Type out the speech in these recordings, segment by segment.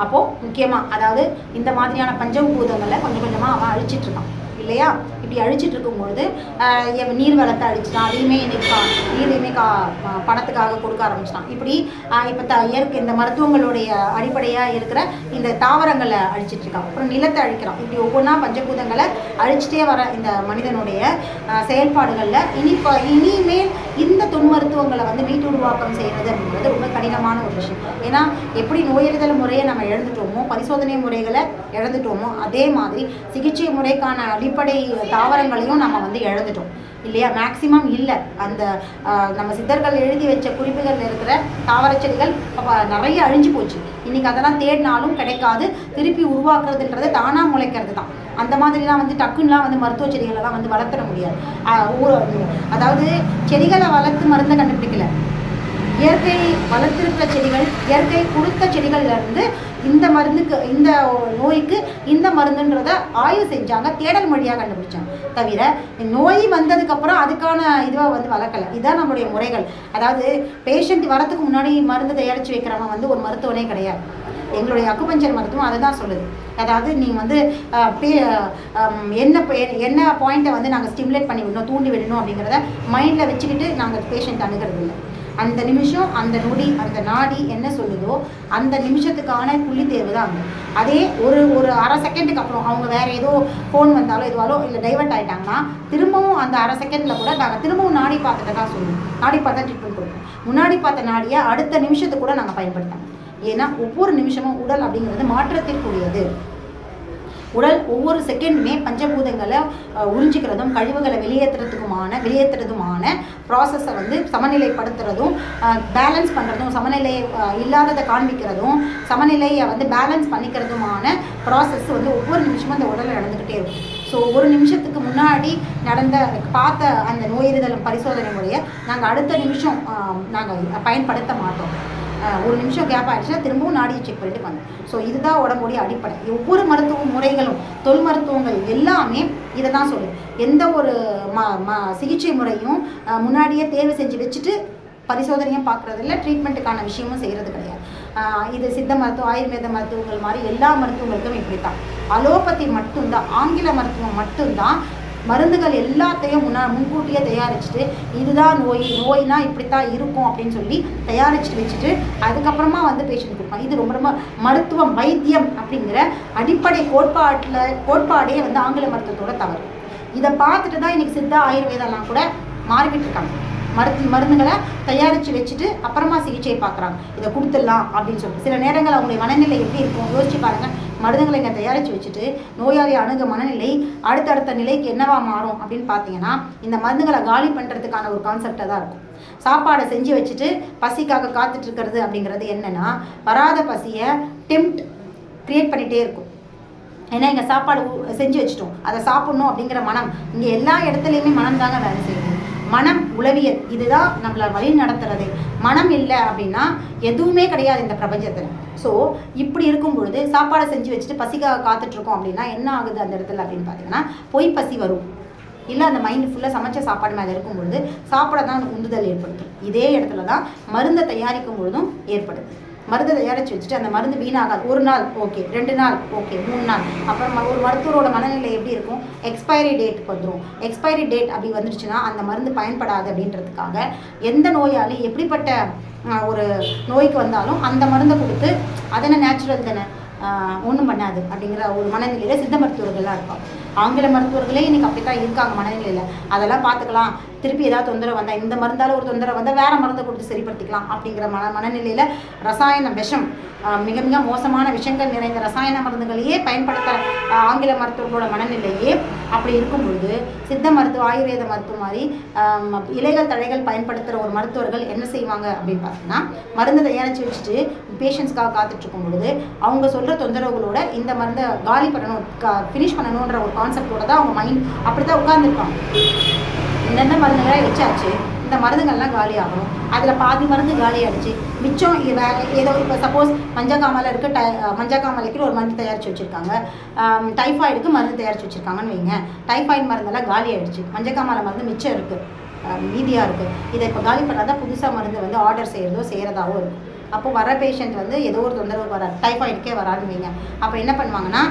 அப்போது முக்கியமாக அதாவது இந்த மாதிரியான பஞ்சபூதங்களை கொஞ்சம் கொஞ்சமாக அவன் அழிச்சிட்ருக்கான் இல்லையா. இப்படி அழிச்சிட்டு இருக்கும்பொழுது நீர் வளத்தை அழிச்சிட்டான், அதையுமே நீரையுமே பணத்துக்காக கொடுக்க ஆரம்பிச்சிட்டான். இப்படி இப்போ இயற்கை இந்த மருத்துவங்களுடைய அடிப்படையாக இருக்கிற இந்த தாவரங்களை அழிச்சிட்ருக்கான். அப்புறம் நிலத்தை அழிக்கிறான். இப்படி ஒவ்வொன்றா பஞ்சபூதங்களை அழிச்சிட்டே வர இந்த மனிதனுடைய செயல்பாடுகளில் இனிமேல் இந்த தொன்மருத்துவங்களை வந்து மீட்டு உருவாக்கம் செய்கிறது அப்படிங்கிறது ரொம்ப கடினமான ஒரு விஷயம். ஏன்னா எப்படி நோயறிதல் முறையை நம்ம இழந்துட்டோமோ, பரிசோதனை முறைகளை இழந்துட்டோமோ, அதே மாதிரி சிகிச்சை முறைக்கான அடிப்படை தாவரங்களையும் நம்ம வந்து இழந்துட்டோம் இல்லையா. மேக்சிமம் இல்லை. அந்த நம்ம சித்தர்கள் எழுதி வச்ச குறிப்புகள் இருக்கிற தாவர செடிகள் நிறைய அழிஞ்சு போச்சு. இன்றைக்கி அதெல்லாம் தேடினாலும் கிடைக்காது. திருப்பி உருவாக்குறதுன்றது தானாக முளைக்கிறது தான். அந்த மாதிரிலாம் வந்து டக்குன்னெலாம் வந்து மருத்துவ செடிகளெல்லாம் வந்து வளர்த்துட முடியாது. அதாவது செடிகளை வளர்த்து மருந்தை கண்டுபிடிக்கல, இயற்கை வளர்த்திருக்கிற செடிகள், இயற்கை கொடுத்த செடிகள்லேருந்து இந்த மருந்துக்கு, இந்த நோய்க்கு இந்த மருந்துன்றதை ஆய்வு செஞ்சாங்க, தேடல் மொழியாக கண்டுபிடிச்சாங்க. தவிர நோய் வந்ததுக்கப்புறம் அதுக்கான இதுவாக வந்து வளர்க்கலை. இதுதான் நம்மளுடைய முறைகள். அதாவது பேஷண்ட் வரத்துக்கு முன்னாடி மருந்து தயாரித்து வைக்கிறவங்க வந்து ஒரு மருத்துவனே கிடையாது. எங்களுடைய அக்குபஞ்சர் மருத்துவம் அதை தான் சொல்லுது. அதாவது நீங்கள் வந்து என்ன பாயிண்ட்டை வந்து நாங்கள் ஸ்டிமுலேட் பண்ணி விடணும், தூண்டி விடணும் அப்படிங்கிறத மைண்டில் வச்சுக்கிட்டு நாங்கள் பேஷண்ட் அணுகிறது இல்லை. அந்த நிமிஷம், அந்த நொடி, அந்த நாடி என்ன சொல்லுதோ அந்த நிமிஷத்துக்கான புள்ளி தேவை தான் அங்கே. அதே ஒரு அரை செகண்டுக்கு அப்புறம் அவங்க வேறு ஏதோ ஃபோன் வந்தாலோ எதுவாலோ இல்லை டைவர்ட் ஆகிட்டாங்கன்னா திரும்பவும் அந்த அரை செகண்டில் கூட நாங்கள் திரும்பவும் நாடி பார்த்துட்டு தான் சொல்லுவோம். நாடி பார்த்தா ட்ரீட்மெண்ட் கொடுப்போம். முன்னாடி பார்த்த நாடியை அடுத்த நிமிஷத்துக்கு கூட நாங்கள் பயன்படுத்தோம். ஏன்னா ஒவ்வொரு நிமிஷமும் உடல் அப்படிங்கிறது மாற்றத்திற்குரியது. உடல் ஒவ்வொரு செகண்டுமே பஞ்சபூதங்களை உறிஞ்சிக்கிறதும் கழிவுகளை வெளியேற்றுறதுமான ப்ராசஸை வந்து சமநிலைப்படுத்துறதும் பேலன்ஸ் பண்ணுறதும், சமநிலை இல்லாததை காண்பிக்கிறதும், சமநிலையை வந்து பேலன்ஸ் பண்ணிக்கிறதுமான ப்ராசஸ் வந்து ஒவ்வொரு நிமிஷமும் அந்த உடலில் நடந்துக்கிட்டே இருக்கும். ஸோ ஒரு நிமிஷத்துக்கு முன்னாடி பார்த்த அந்த நோயறிதல் பரிசோதனை முறையை நாங்கள் அடுத்த நிமிஷம் நாங்கள் பயன்படுத்த மாட்டோம். ஒரு நிமிஷம் கேப் ஆகிடுச்சுன்னா திரும்பவும் நாடியை செக் பண்ணிட்டு பண்ணோம். ஸோ இதுதான் உடம்புடைய அடிப்படை. ஒவ்வொரு மருத்துவ முறைகளும், தொல் மருத்துவங்கள் எல்லாமே இதை தான் சொல்லுது. எந்த ஒரு சிகிச்சை முறையும் முன்னாடியே தேர்வு செஞ்சு வச்சுட்டு பரிசோதனையும் பார்க்குறதில்ல, ட்ரீட்மெண்ட்டுக்கான விஷயமும் செய்கிறது கிடையாது. இது சித்த மருத்துவம், ஆயுர்வேத மருத்துவங்கள் மாதிரி எல்லா மருத்துவங்களுக்கும் இப்படி தான். அலோபதி மட்டும்தான், ஆங்கில மருத்துவம் மட்டும்தான் மருந்துகள் எல்லாத்தையும் முன்கூட்டியே தயாரிச்சுட்டு இதுதான் நோய்னா இப்படித்தான் இருக்கும் அப்படின்னு சொல்லி தயாரிச்சுட்டு வச்சுட்டு அதுக்கப்புறமா வந்து பேஷண்ட் கொடுப்பாங்க. இது ரொம்ப ரொம்ப மருத்துவம், வைத்தியம் அப்படிங்கிற அடிப்படை கோட்பாடே வந்து ஆங்கில மருத்துவத்தோட தவறு. இதை பார்த்துட்டு தான் இன்றைக்கி சித்தா ஆயுர்வேதெல்லாம் கூட மாறிக்கிட்டு இருக்காங்க. மருந்துகளை தயாரித்து வச்சுட்டு அப்புறமா சிகிச்சை பார்க்குறாங்க. இதை கொடுத்துடலாம் அப்படின்னு சொல்லிட்டு சில நேரங்கள் அவங்களுடைய மனநிலை எப்படி இருக்கும் யோசிச்சு பாருங்கள். மருந்துகளை இங்கே தயாரித்து வச்சுட்டு நோயாளி அணுக மனநிலை அடுத்தடுத்த நிலைக்கு என்னவா மாறும் அப்படின்னு பார்த்தீங்கன்னா இந்த மருந்துகளை காலி பண்ணுறதுக்கான ஒரு கான்செப்டாக தான் இருக்கும். சாப்பாடை செஞ்சு வச்சுட்டு பசிக்காக காத்துட்ருக்கிறது அப்படிங்கிறது என்னென்னா வராத பசியை டெம்ப்ட் க்ரியேட் பண்ணிகிட்டே இருக்கும். ஏன்னா இங்கே சாப்பாடு செஞ்சு வச்சுட்டோம், அதை சாப்பிட்ணும் அப்படிங்கிற மனம் இங்கே எல்லா இடத்துலையுமே மனம் தாங்க வேலை செய்யுது. மனம் உளவியல், இதுதான் நம்மளை வழி நடத்துறதே. மனம் இல்லை அப்படின்னா எதுவுமே கிடையாது இந்த பிரபஞ்சத்தில். ஸோ இப்படி இருக்கும் பொழுது சாப்பாடை செஞ்சு வச்சுட்டு பசிக்காக காத்துட்ருக்கோம் அப்படின்னா என்ன ஆகுது அந்த இடத்துல அப்படின்னு பார்த்தீங்கன்னா பொய் பசி வரும். இல்லை அந்த மைண்டு ஃபுல்லாக சமைச்ச சாப்பாடு மேலே இருக்கும் பொழுது சாப்பிட தான் உந்துதல் ஏற்படுத்தும். இதே இடத்துல தான் மருந்தை தயாரிக்கும் பொழுதும் ஏற்படுது. மருந்து தயாரித்து வச்சுட்டு அந்த மருந்து வீணாகாது. ஒரு நாள் ஓகே, 2 நாள் ஓகே, 3 நாள் அப்புறம் ஒரு மருத்துவரோட மனநிலை எப்படி இருக்கும், எக்ஸ்பைரி டேட் வந்துடும். எக்ஸ்பைரி டேட் அப்படி வந்துடுச்சுன்னா அந்த மருந்து பயன்படாது அப்படின்றதுக்காக எந்த நோயாளி எப்படிப்பட்ட ஒரு நோய்க்கு வந்தாலும் அந்த மருந்தை கொடுத்து அதனை நேச்சுரல் தானே ஒன்றும் பண்ணாது அப்படிங்கிற ஒரு மனநிலையில் சித்த மருத்துவர்கள்லாம் இருப்பாங்க. ஆங்கில மருத்துவர்களே இன்றைக்கி அப்படி தான் இருக்காங்க மனநிலையில். அதெல்லாம் பார்த்துக்கலாம், திருப்பி ஏதாவது தொந்தரவு வந்தால் இந்த மருந்தால் ஒரு தொந்தரவு வந்தால் வேறு மருந்தை கொடுத்து சரிப்படுத்திக்கலாம் அப்படிங்கிற மனநிலையில் ரசாயன விஷம், மிக மிக மோசமான விஷங்கள் நிறைந்த ரசாயன மருந்துகளையே பயன்படுத்த ஆங்கில மருத்துவர்களோட மனநிலையே அப்படி இருக்கும் பொழுது சித்த மருத்துவ ஆயுர்வேத மருத்துவம் மாதிரி இலைகள் தழைகள் பயன்படுத்துகிற ஒரு மருத்துவர்கள் என்ன செய்வாங்க அப்படின்னு பார்த்தீங்கன்னா மருந்து தயாரித்து வச்சுட்டு பேஷண்ட்ஸ்க்காக காத்துட்ருக்கும் பொழுது அவங்க சொல்கிற தொந்தரவுகளோட இந்த மருந்தை காலி பண்ணணும், ஃபினிஷ் பண்ணணுன்ற ஒரு கான்செப்டோட தான் அவங்க மைண்ட் அப்படி தான் உட்கார்ந்துருப்பாங்க. என்னென்ன மருந்துகளை வச்சாச்சு, இந்த மருந்துகள்லாம் காலி ஆகணும், அதில் பாதி மருந்து காலி ஆகிடுச்சு, மிச்சம் வேறு ஏதோ இப்போ சப்போஸ் மஞ்சக்காமலை இருக்குது, மஞ்சக்காமலைக்கு ஒரு மருந்து தயாரித்து வச்சுருக்காங்க, டைஃபாய்டுக்கு மருந்து தயாரித்து வச்சுருக்காங்கன்னு வைங்க. டைஃபாய்டு மருந்தெல்லாம் காலி ஆகிடுச்சு, மஞ்சக்காமலை மருந்து மிச்சம் இருக்குது, மீதியாக இருக்குது. இதை இப்போ காலி பண்ணால் தான் புதுசாக மருந்து வந்து ஆர்டர் செய்கிறதாவோ இருக்கும். அப்போது வர பேஷண்ட் வந்து ஏதோ ஒரு தொந்தரவு வராது, டைஃபாய்டுக்கே வரான்னு வைங்க. அப்போ என்ன பண்ணுவாங்கன்னா,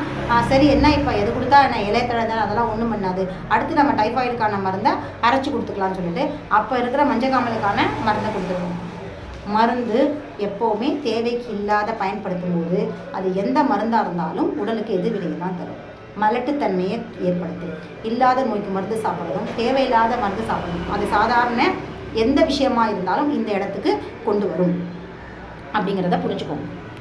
சரி என்ன இப்போ எது கொடுத்தா என்ன இலைத்தழை தானே, அதெல்லாம் ஒன்றும் பண்ணாது, அடுத்து நம்ம டைஃபாய்டுக்கான மருந்தை அரைச்சி கொடுத்துக்கலாம்னு சொல்லிட்டு அப்போ இருக்கிற மஞ்சக்காமலுக்கான மருந்தை கொடுத்துருவோம். மருந்து எப்போவுமே தேவைக்கு இல்லாத பயன்படுத்தும் போது அது எந்த மருந்தாக இருந்தாலும் உடலுக்கு எதிர்வினையை தான் தரும், மலட்டுத்தன்மையை ஏற்படுத்தும். இல்லாத நோய்க்கு மருந்து சாப்பிட்றதும் தேவையில்லாத மருந்து சாப்பிட்றதும் அது சாதாரண எந்த விஷயமா இருந்தாலும் இந்த இடத்துக்கு கொண்டு வரும் அப்படிங்கிறத புரிஞ்சுக்கோங்க.